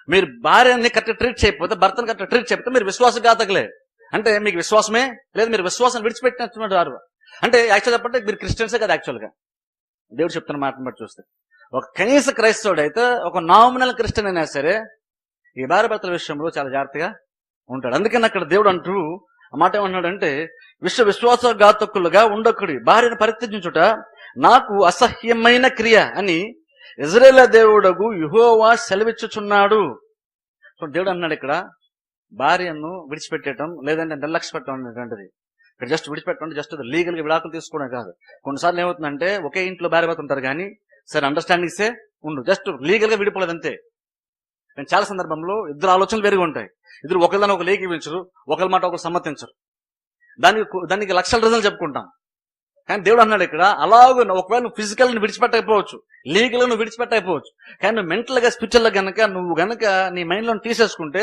మీరు భార్యని కరెక్ట్ ట్రీట్ చేయకపోతే, భర్తను కరెక్ట్ ట్రీట్ చేయకపోతే మీరు విశ్వాసఘాతకులే. అంటే మీకు విశ్వాసమే లేదు, మీరు విశ్వాసం విడిచిపెట్టినట్టున్నారు. అంటే యాక్చువల్ చెప్పంటే మీరు క్రిస్టియన్సే కదా యాక్చువల్ గా. దేవుడు చెప్తున్న మాటను బట్టి చూస్తే, ఒక కనీస క్రైస్తవుడు అయితే, ఒక నామినల్ క్రిస్టియన్ అయినా సరే ఈ భార్య భర్తల విషయంలో చాలా జాగ్రత్తగా ఉంటాడు. అందుకని అక్కడ దేవుడు అంటూ ఆ మాట ఏమన్నాడంటే, విశ్వాసఘాతకులుగా ఉండకుడి, భార్యను పరిత్యజించుట నాకు అసహ్యమైన క్రియ అని ఇజ్రాయేలు దేవుడగు యెహోవా సెలవిచ్చుచున్నాడు. దేవుడు అన్నాడు ఇక్కడ భార్యను విడిచిపెట్టడం లేదంటే నిర్లక్ష్య పెట్టడం అనేటువంటిది. ఇక్కడ జస్ట్ విడిచిపెట్టడం జస్ట్ లీగల్ గా విడాకులు తీసుకోవడం కాదు. కొన్నిసార్లు ఏమవుతుందంటే ఒకే ఇంట్లో భార్య భర్త ఉంటారు కానీ సరే అండర్స్టాండింగ్సే ఉండు, జస్ట్ లీగల్ గా విడిపోలేదు అంతే. కానీ చాలా సందర్భంలో ఇద్దరు ఆలోచనలు వేరుగా ఉంటాయి. ఇద్దరు ఒకరిదాన్ని ఒక లేఖించరు, ఒకరి మాట ఒకరు సమ్మతించరు. దానికి లక్షల రీజన్లు చెప్పుకుంటాం. కానీ దేవుడు అన్నాడు ఇక్కడ, అలాగే ఒకవేళ నువ్వు ఫిజికల్ ని విడిచిపెట్టకపోవచ్చు, లీగల్ నువ్వు విడిచిపెట్టకపోవచ్చు, కానీ నువ్వు మెంటల్ గా స్పిరిచువల్ గా నువ్వు గనక నీ మైండ్ లో తీసేసుకుంటే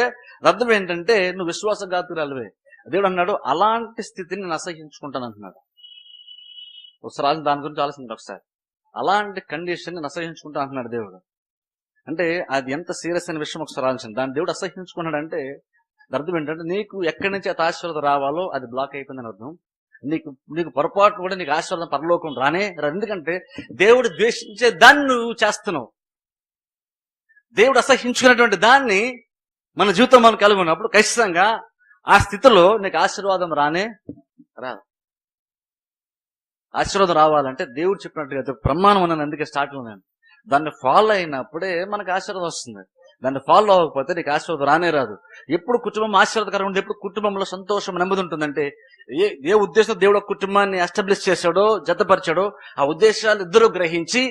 అర్థం ఏంటంటే నువ్వు విశ్వాసఘాతురాలువే. దేవుడు అన్నాడు, అలాంటి స్థితిని నేను అసహించుకుంటాను అంటున్నాడు. ఒకసారి దాని గురించి ఆలోచించండి ఒకసారి. అలాంటి కండిషన్ నేను అసహించుకుంటాను అంటున్నాడు దేవుడు. అంటే అది ఎంత సీరియస్ అనే విషయం ఒకసారి ఆలోచించండి. దాన్ని దేవుడు అసహించుకున్నాడు అంటే అర్థం ఏంటంటే నీకు ఎక్కడి నుంచి ఆ ఆశీర్వాదం రావాలో అది బ్లాక్ అయిపోయిందని అర్థం. నీకు పొరపాటు కూడా నీకు ఆశీర్వాదం పరలోకం రానే రాదు. ఎందుకంటే దేవుడు ద్వేషించే దాన్ని నువ్వు చేస్తున్నావు. దేవుడు అసహించుకున్నటువంటి దాన్ని మన జీవితం మనం కలిగి ఉన్నప్పుడు ఖచ్చితంగా ఆ స్థితిలో నీకు ఆశీర్వాదం రానే రాదు. ఆశీర్వాదం రావాలంటే దేవుడు చెప్పినట్టుగా ప్రమాణం ఉన్నాను, అందుకే స్టార్టింగ్ నేను దాన్ని ఫాలో అయినప్పుడే మనకు ఆశీర్వాదం వస్తుంది. దాన్ని ఫాలో అవ్వకపోతే నీకు ఆశీర్వాదం రానే రాదు. ఎప్పుడు కుటుంబం ఆశీర్వాదకరంగా ఉంటుంది, ఎప్పుడు కుటుంబంలో సంతోషం నెమ్మది ఉంటుందంటే ఏ ఉద్దేశం దేవుడు కుటుంబాన్ని ఎస్టాబ్లిష్ చేశాడో జతపరిచాడో ఆ ఉద్దేశాలు ఇద్దరు గ్రహించి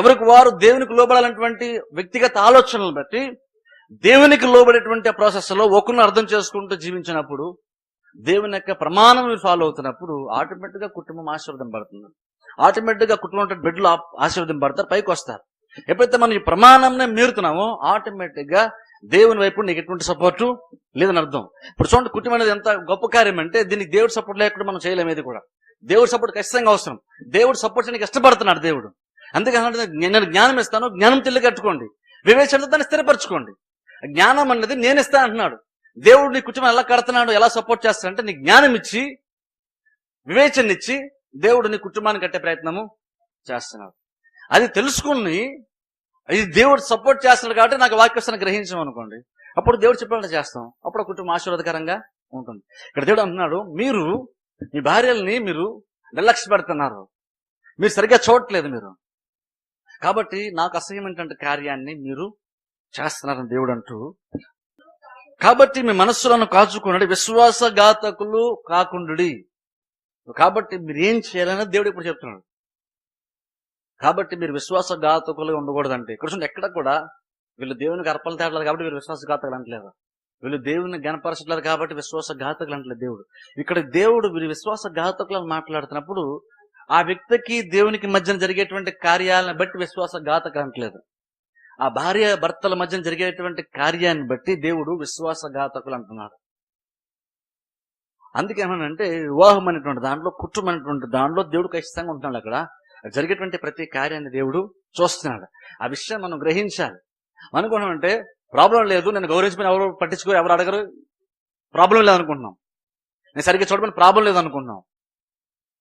ఎవరికి వారు దేవునికి లోబడాలన్నటువంటి వ్యక్తిగత ఆలోచనలు బట్టి దేవునికి లోబడేటువంటి ప్రాసెస్ లో ఒకరిని అర్థం చేసుకుంటూ జీవించినప్పుడు దేవుని యొక్క ప్రమాణం ఫాలో అవుతున్నప్పుడు ఆటోమేటిక్ గా కుటుంబం ఆశీర్వాదం పడుతుంది. ఆటోమేటిక్ గా కుటుంబం బిడ్డలు ఆశీర్వాదం పడతారు, పైకి వస్తారు. ఎప్పుడైతే మనం ఈ ప్రమాణంనే మీరుతున్నామో ఆటోమేటిక్ గా దేవుని వైపు నీకు ఎటువంటి సపోర్టు లేదని అర్థం. ఇప్పుడు చూడండి, కుటుంబం అనేది ఎంత గొప్ప కార్యం అంటే దీనికి దేవుడి సపోర్ట్ లేకుండా మనం చేయలేము. ఏది కూడా దేవుడి సపోర్ట్ ఖచ్చితంగా అవసరం. దేవుడు సపోర్ట్ చేయడానికి ఇష్టపడుతున్నాడు దేవుడు. అందుకని నేను జ్ఞానం ఇస్తాను, జ్ఞానం తిల్లి కట్టుకోండి, వివేచనతో దాన్ని స్థిరపరచుకోండి. జ్ఞానం అన్నది నేను ఇస్తాను అంటున్నాడు దేవుడు. నీ కుటుంబం ఎలా కడుతున్నాడు, ఎలా సపోర్ట్ చేస్తాడంటే నీ జ్ఞానం ఇచ్చి వివేచన ఇచ్చి దేవుడు నీ కుటుంబాన్ని కట్టే ప్రయత్నము చేస్తున్నాడు. అది తెలుసుకుని ఇది దేవుడు సపోర్ట్ చేస్తున్నాడు కాబట్టి నాకు వాక్యస్థానం గ్రహించాం అనుకోండి, అప్పుడు దేవుడు చెప్పినట్టు చేస్తాం. అప్పుడు కుటుంబం ఆశీర్వాదకరంగా ఉంటుంది. ఇక్కడ దేవుడు అంటున్నాడు, మీరు మీ భార్యల్ని మీరు నిర్లక్ష్య పెడుతున్నారు, మీరు సరిగ్గా చూడట్లేదు మీరు, కాబట్టి నాకు అసహ్యమైనటువంటి కార్యాన్ని మీరు చేస్తున్నారని దేవుడు అంటూ, కాబట్టి మీ మనస్సులను కాచుకున్నాడు, విశ్వాసఘాతకులు కాకుండుడి. కాబట్టి మీరు ఏం చేయాలనేది దేవుడు ఇప్పుడు చెప్తున్నాడు. కాబట్టి మీరు విశ్వాసఘాతకులుగా ఉండకూడదంటే, ఇక్కడ చూడండి, ఎక్కడ కూడా వీళ్ళు దేవునికి అర్పణలు తేడలేదు కాబట్టి వీళ్ళు విశ్వాసఘాతకులు అంటలేదు, వీళ్ళు దేవుని గణపరచట్లేదు కాబట్టి విశ్వాసఘాతకులు అంటలేదు దేవుడు. ఇక్కడ దేవుడు వీళ్ళు విశ్వాసఘాతకులను మాట్లాడుతున్నప్పుడు ఆ వ్యక్తికి దేవునికి మధ్యన జరిగేటువంటి కార్యాలను బట్టి విశ్వాసఘాతకులు అంటలేదు, ఆ భార్య భర్తల మధ్యన జరిగేటువంటి కార్యాన్ని బట్టి దేవుడు విశ్వాసఘాతకులు అంటున్నాడు. అందుకేమనంటే వివాహం అనేటువంటి దాంట్లో, కుటుంబం అనేటువంటి దాంట్లో దేవుడు ఖచ్చితంగా ఉంటున్నాడు. అక్కడ జరిగేటువంటి ప్రతి కార్యాన్ని దేవుడు చూస్తున్నాడు. ఆ విషయం మనం గ్రహించాలి. అనుకున్నామంటే ప్రాబ్లం లేదు, నేను గౌరవించమని ఎవరు పట్టించుకోరు, ఎవరు అడగరు, ప్రాబ్లం లేదనుకుంటున్నాం. నేను సరిగ్గా చూడమని ప్రాబ్లం లేదనుకుంటున్నాం.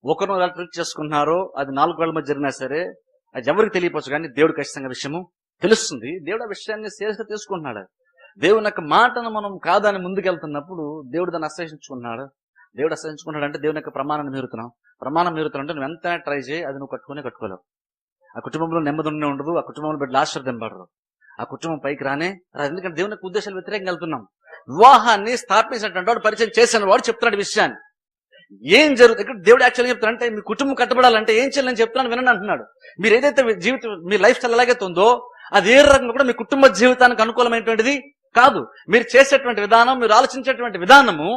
ఒకరు ఎలా ట్రీట్ చేసుకుంటున్నారో అది 4 వేల మధ్య జరిగినా సరే అది ఎవరికి తెలియపోవచ్చు, కానీ దేవుడు ఖచ్చితంగా విషయము తెలుస్తుంది. దేవుడు ఆ విషయాన్ని సీరియస్గా తీసుకుంటున్నాడు. దేవుని యొక్క మాటను మనం కాదని ముందుకెళ్తున్నప్పుడు దేవుడు దాన్ని అసహించుకుంటున్నాడు. దేవుడు అసహించుకుంటున్నాడు అంటే దేవుని యొక్క ప్రమాణాన్ని మీరుతున్నాం. ప్రమాణం మీరుతున్నాం అంటే నువ్వు ఎంతైనా ట్రై చేయి, అది నువ్వు కట్టుకోలేవు. ఆ కుటుంబంలో నెమ్మది ఉండదు, ఆ కుటుంబంలో బిడ్డలు ఆశీర్వదింపడరు, ఆ కుటుంబం పైకి రానే రాదు. ఎందుకంటే దేవుని యొక్క ఉద్దేశాలు వ్యతిరేకంగా వెళ్తున్నాం. వివాహాన్ని స్థాపించినటువంటి వాడు, పరిచయం చేసిన వాడు చెప్తున్నాడు విషయాన్ని. ఏం జరుగుతుంది ఇక్కడ దేవుడు యాక్చువల్గా చెప్తాడు అంటే, మీ కుటుంబం కట్టబడాలంటే ఏం చేయాలని చెప్తున్నాను వినండి అంటున్నాడు. మీరు ఏదైతే జీవితం, మీ లైఫ్ స్టైల్ ఎలాగైతే ఉందో అది ఏ రకంగా కూడా మీ కుటుంబ జీవితానికి అనుకూలమైనటువంటిది కాదు. మీరు చేసేటువంటి విధానం, మీరు ఆలోచించేటువంటి విధానము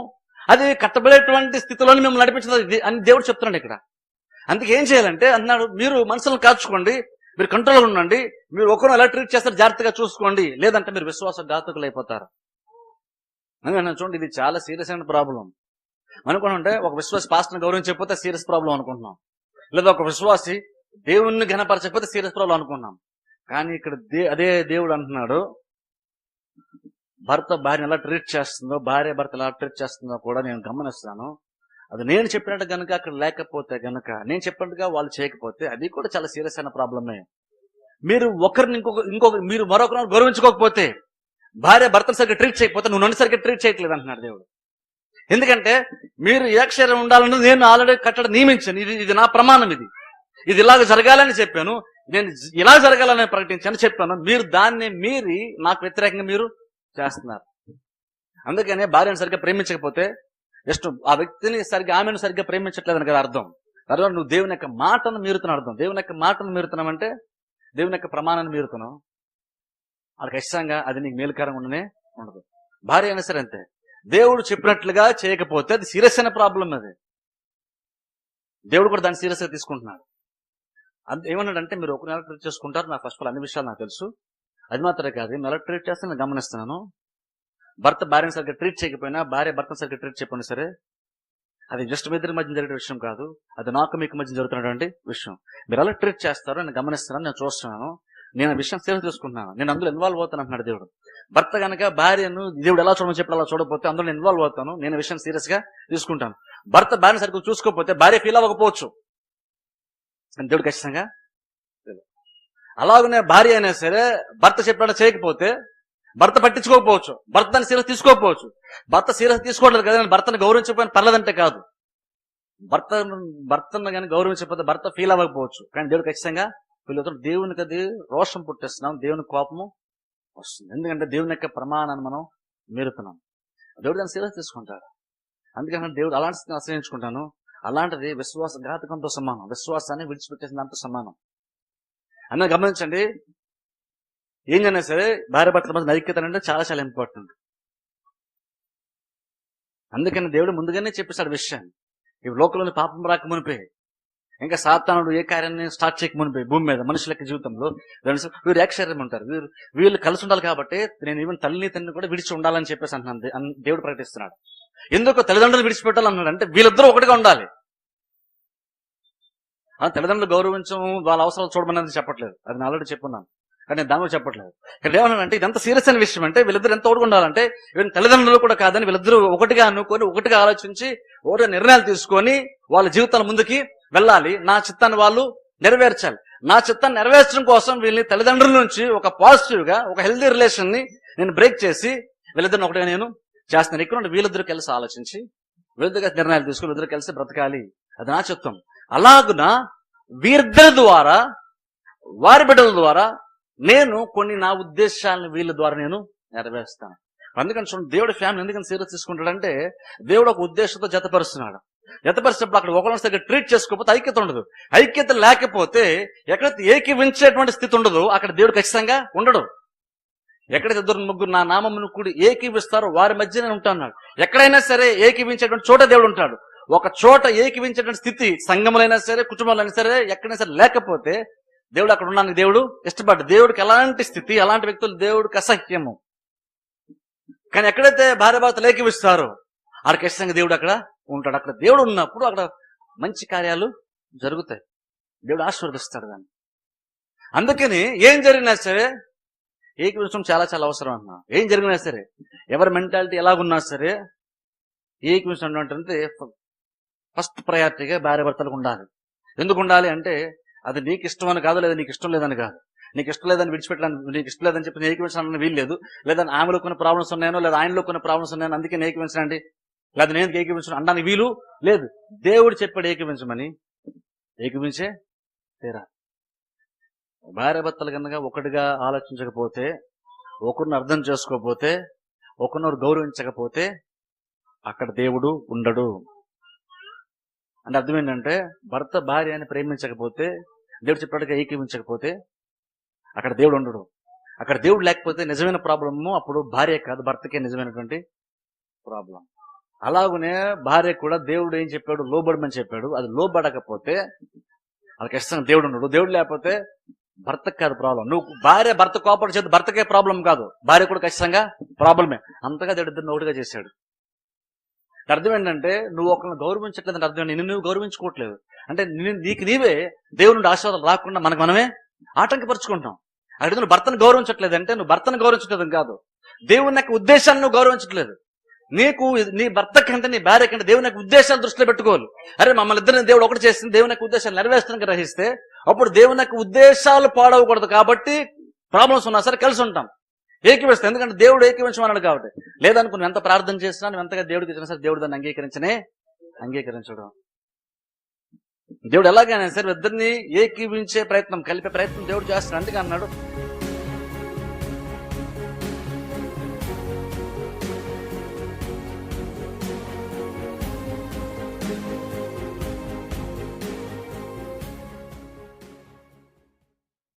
అది కట్టబడేటువంటి స్థితిలోని మిమ్మల్ని నడిపించదు అని దేవుడు చెప్తున్నాడు ఇక్కడ. అందుకే ఏం చేయాలంటే అన్నాడు, మీరు మనసులను కాచుకోండి, మీరు కంట్రోల్గా ఉండండి, మీరు ఒకరు ఎలా ట్రీట్ చేస్తారు జాగ్రత్తగా చూసుకోండి, లేదంటే మీరు విశ్వాసఘాతకులు అయిపోతారు. అందుకని చూడండి, ఇది చాలా సీరియస్ అయిన ప్రాబ్లం. అనుకుంటుంటే ఒక విశ్వాసి పాస్టర్ని గౌరవించకపోతే సీరియస్ ప్రాబ్లం అనుకుంటున్నాం, లేదా ఒక విశ్వాసి దేవుణ్ణి ఘనపరచకపోతే సీరియస్ ప్రాబ్లం అనుకున్నాం. కానీ ఇక్కడ అదే దేవుడు అంటున్నాడు, భర్త భార్యను ఎలా ట్రీట్ చేస్తుందో, భార్య భర్త ఎలా ట్రీట్ చేస్తుందో కూడా నేను గమనిస్తాను. అది నేను చెప్పినట్టు గనుక అక్కడ లేకపోతే గనుక, నేను చెప్పినట్టుగా వాళ్ళు చేయకపోతే అది కూడా చాలా సీరియస్ అయిన ప్రాబ్లమే. మీరు ఒకరిని మీరు మరొకరిని గౌరవించుకోకపోతే, భార్య భర్తను సరిగ్గా ట్రీట్ చేయకపోతే నువ్వు నన్ను సరిగ్గా ట్రీట్ చేయట్లేదు అంటున్నాడు దేవుడు. ఎందుకంటే మీరు ఏకశరీరం ఉండాలని నేను ఆల్రెడీ కట్టడం నియమించాను, ఇది నా ప్రమాణం, ఇది ఇలాగ జరగాలని చెప్పాను, నేను ఇలా జరగాలని ప్రకటించాను చెప్పాను, మీరు దాన్ని మీరి నాకు వ్యతిరేకంగా మీరు చేస్తున్నారు. అందుకనే భార్యను సరిగ్గా ప్రేమించకపోతే జస్ట్ ఆ వ్యక్తిని సరిగ్గా, ఆమెను సరిగ్గా ప్రేమించట్లేదని కదా అర్థం. తర్వాత నువ్వు దేవుని యొక్క మాటను మీరుతున్నావు అర్థం. దేవుని యొక్క మాటను మీరుతున్నామంటే దేవుని యొక్క ప్రమాణాన్ని మీరుతున్నావు, అది ఖచ్చితంగా అది నీకు మేలుకరంగా ఉండదు. భార్య అయినా సరే అంతే, దేవుడు చెప్పినట్లుగా చేయకపోతే అది సీరియస్ అయిన ప్రాబ్లం. అది దేవుడు కూడా దాన్ని సీరియస్గా తీసుకుంటున్నాడు. ఏమన్నాడంటే, మీరు ఒకరు ఎలా ట్రీట్ చేసుకుంటారు, నాకు ఫస్ట్ ఆఫ్ ఆల్ అన్ని విషయాలు నాకు తెలుసు, అది మాత్రమే కాదు ఎలా ట్రీట్ చేస్తే నేను గమనిస్తున్నాను. భర్త భార్యను సరిగ్గా ట్రీట్ చేయకపోయినా, భార్య భర్తను సరిగ్గా ట్రీట్ చేయకపోయినా సరే అది జస్ట్ మీ ఇద్దరి మధ్య జరిగే విషయం కాదు, అది నాకు మీకు మధ్య జరుగుతున్నటువంటి విషయం. మీరు ఎలా ట్రీట్ చేస్తారో నేను గమనిస్తున్నాను, నేను చూస్తున్నాను, నేను ఆ విషయం సీరియస్ తీసుకుంటున్నాను, నేను అందులో ఇన్వాల్వ్ అవుతాను అంటున్నాడు దేవుడు. భర్త కనుక భార్యను దేవుడు ఎలా చూడమని చెప్పి అలా చూడకపోతే అందులో ఇన్వాల్వ్ అవుతాను, నేను విషయం సీరియస్ గా తీసుకుంటాను. భర్త భార్యను సరిగ్గా చూసుకోకపోతే భార్య ఫీల్ అవ్వకపోవచ్చు, దేవుడు ఖచ్చితంగా. అలాగనే భార్య అయినా సరే భర్త చెప్పినట్టు చేయకపోతే భర్త పట్టించుకోకపోవచ్చు, భర్త దాన్ని సీరియస్ తీసుకోకపోవచ్చు. భర్త సీరియస్ తీసుకోవట్లేదు కదా, భర్తను గౌరవించకపోయినా పర్లేదంటే కాదు, భర్తను కానీ గౌరవించకపోతే భర్త ఫీల్ అవ్వకపోవచ్చు, కానీ దేవుడు ఖచ్చితంగా ఫీల్ అవుతాడు. దేవునికి అది రోషం పుట్టిస్తున్నాం, దేవుని కోపము వస్తుంది. ఎందుకంటే దేవుని యొక్క ప్రమాణాన్ని మనం మీరుతున్నాం, దేవుడు దాన్ని సీరియస్ తీసుకుంటాడు. అందుకని దేవుడు అలాంటి ఆశ్రయించుకుంటాను, అలాంటిది విశ్వాసఘాతకంతో సమానం, విశ్వాసాన్ని విడిచిపెట్టేసిన దాంతో సమానం అన్న. గమనించండి, ఏం చేసినా సరే భార్య భర్తల మధ్య ఐక్యత అంటే చాలా చాలా ఇంపార్టెంట్. అందుకని దేవుడు ముందుగానే చెప్పేశాడు విషయాన్ని. ఈ లోకంలోని పాపం రాక మునిపే, ఇంకా సాతానుడు ఏ కార్యాన్ని స్టార్ట్ చేయక మునిపే, భూమి మీద మనుషుల యొక్క జీవితంలో వీరు ఏకశరీరం ఉంటారు, వీళ్ళు కలిసి ఉండాలి కాబట్టి నేను ఈవెన్ తల్లిని తండ్రిని కూడా విడిచి ఉండాలని చెప్పేసి అంటున్నాను దేవుడు ప్రకటిస్తున్నాడు. ఎందుకు తల్లిదండ్రులు విడిచిపెట్టాలన్నాడు అంటే వీళ్ళిద్దరూ ఒకటిగా ఉండాలి. తల్లిదండ్రులు గౌరవించడం, వాళ్ళ అవసరాలు చూడమనేది చెప్పట్లేదు, అది నేను ఆల్రెడీ చెప్పున్నాను, కానీ నేను దాని చెప్పట్లేదు. ఇక్కడ ఏమన్నానంటే ఇదంత సీరియస్ అయిన విషయం అంటే వీళ్ళిద్దరు ఎంత ఒకటిగా ఉండాలంటే, ఈవెన్ తల్లిదండ్రులు కూడా కాదని వీళ్ళిద్దరూ ఒకటిగా అనుకొని, ఒకటిగా ఆలోచించి, ఒకటిగా నిర్ణయాలు తీసుకొని వాళ్ళ జీవితాల ముందుకి వెళ్ళాలి. నా చిత్తాన్ని వాళ్ళు నెరవేర్చాలి. నా చిత్తాన్ని నెరవేర్చడం కోసం వీళ్ళని తల్లిదండ్రుల నుంచి ఒక పాజిటివ్ గా, ఒక హెల్దీ రిలేషన్ ని నేను బ్రేక్ చేసి వీళ్ళిద్దరిని ఒకటిగా నేను చేస్తున్నారు. ఇక్కడ వీళ్ళిద్దరు కలిసి ఆలోచించి వీళ్ళిద్దరు కలిసి నిర్ణయాలు తీసుకుని వీళ్ళిద్దరు కలిసి బ్రతకాలి, అది నా చిత్తం. అలాగున వీరిద్దరి ద్వారా, వారి బిడ్డల ద్వారా నేను కొన్ని నా ఉద్దేశాలను వీళ్ళ ద్వారా నేను నెరవేరుస్తాను. అందుకని చూడండి, దేవుడి ఫ్యామిలీ ఎందుకని సీరియస్ తీసుకుంటాడంటే దేవుడు ఒక ఉద్దేశంతో జతపరుస్తున్నాడు. జతపరిచినప్పుడు అక్కడ ఒకరి దగ్గర ట్రీట్ చేసుకోకపోతే ఐక్యత ఉండదు. ఐక్యత లేకపోతే ఎక్కడైతే ఏకీవించేటువంటి స్థితి ఉండదు అక్కడ దేవుడు ఖచ్చితంగా ఉండడు. ఎక్కడైతే ఇద్దరు ముగ్గురు నా నామమును కూడి ఏకీవిస్తారో వారి మధ్య నేను ఉంటాను. ఎక్కడైనా సరే ఏకీవించేటువంటి చోట దేవుడు ఉంటాడు. ఒక చోట ఏకీవించేటువంటి స్థితి సంఘములైనా సరే, కుటుంబాలైనా సరే, ఎక్కడైనా సరే లేకపోతే దేవుడు అక్కడ ఉండడానికి దేవుడు ఇష్టపడ్డ. దేవుడికి ఎలాంటి స్థితి, అలాంటి వ్యక్తులు దేవుడికి అసహ్యము. కానీ ఎక్కడైతే భార్య భర్తలు ఏకీవిస్తారో అక్కడ ఖచ్చితంగా దేవుడు అక్కడ ఉంటాడు. అక్కడ దేవుడు ఉన్నప్పుడు అక్కడ మంచి కార్యాలు జరుగుతాయి, దేవుడు ఆశీర్వదిస్తాడు దాన్ని. అందుకని ఏం జరిగినా సరే ఏకీవించడం చాలా చాలా అవసరం అన్నా. ఏం జరిగినా సరే, ఎవరి మెంటాలిటీ ఎలాగున్నా సరే ఏకీవించడం అంటే ఫస్ట్ ప్రయారిటీగా భార్య భర్తలకు ఉండాలి. ఎందుకు ఉండాలి అంటే అది నీకు ఇష్టం అని కాదు, లేదా నీకు ఇష్టం లేదని కాదు. నీకు ఇష్టం లేదని విడిచిపెట్టడానికి, నీకు ఇష్టం లేదని చెప్పి ఏకీవించడానికి వీలు లేదు. లేదా ఆమెలో కొన్ని ప్రాబ్లమ్స్ ఉన్నాయనో, లేదా ఆయనలో కొన్ని ప్రాబ్లమ్స్ ఉన్నాయో అందుకే ఏకీవించండి, లేదా నేను ఏకీవించను అనడానికి వీలు లేదు. దేవుడు చెప్పాడు ఏకీవించమని, ఏకీవించే తీరా. భార్య భర్తలు కనుక ఒకటిగా ఆలోచించకపోతే, ఒకరిని అర్థం చేసుకోకపోతే, ఒకరినొకరు గౌరవించకపోతే అక్కడ దేవుడు ఉండడు. అంటే అర్థం ఏంటంటే భర్త భార్యని ప్రేమించకపోతే, దేవుడు చెప్పినట్టుగా ఏకీవించకపోతే అక్కడ దేవుడు ఉండడు. అక్కడ దేవుడు లేకపోతే నిజమైన ప్రాబ్లము అప్పుడు భార్య కాదు, భర్తకే నిజమైనటువంటి ప్రాబ్లం. అలాగనే భార్య కూడా దేవుడు ఏం చెప్పాడు, లోబడమని చెప్పాడు. అది లోబడకపోతే అది ఖచ్చితంగా దేవుడు ఉండడు. దేవుడు లేకపోతే భర్తకు కాదు ప్రాబ్లం. నువ్వు భార్య భర్త కోపడి చేతి భర్తకే ప్రాబ్లం కాదు, భార్య కూడా ఖచ్చితంగా ప్రాబ్లమే. అంతగా దేవుడు ఇద్దరిని ఒకటిగా చేశాడు. అర్థం ఏంటంటే నువ్వు ఒకరిని గౌరవించట్లేదంటే అర్థం ఏంటి, నువ్వు గౌరవించుకోవట్లేదు అంటే నీకు నీవే దేవుడి నుండి ఆశీర్వాదాలు రాకుండా మనమే ఆటంకపరుచుకుంటాం. అక్కడ నువ్వు భర్తను గౌరవించట్లేదంటే నువ్వు భర్తను గౌరవించట్లేదు కాదు, దేవుని యొక్క ఉద్దేశాన్ని నువ్వు గౌరవించట్లేదు. నీకు నీ భర్త కంటే నీ భార్య కంటే దేవుని యొక్క ఉద్దేశాలు దృష్టిలో పెట్టుకోవాలి. అరే మమ్మల్ని ఇద్దరిని దేవుడు ఒకటి చేసింది, దేవుని యొక్క ఉద్దేశాలు నెరవేర్చడానికి గ్రహిస్తే అప్పుడు దేవుని యొక్క ఉద్దేశాలు పాడవకూడదు. కాబట్టి ప్రాబ్లమ్స్ ఉన్నా సరే కలిసి ఉంటాం, ఏకీవిస్తాం. ఎందుకంటే దేవుడు ఏకీవించమన్నాడు కాబట్టి. లేదనుకో నువ్వు ఎంత ప్రార్థన చేసినా, నువ్వు ఎంతగా దేవుడికి ఇచ్చినా సరే దేవుడు దాన్ని అంగీకరించడం. దేవుడు ఎలాగైనా సరే ఇద్దరిని ఏకీవించే ప్రయత్నం, కలిపే ప్రయత్నం దేవుడు చేస్తున్నాడు. అందుకే అన్నాడు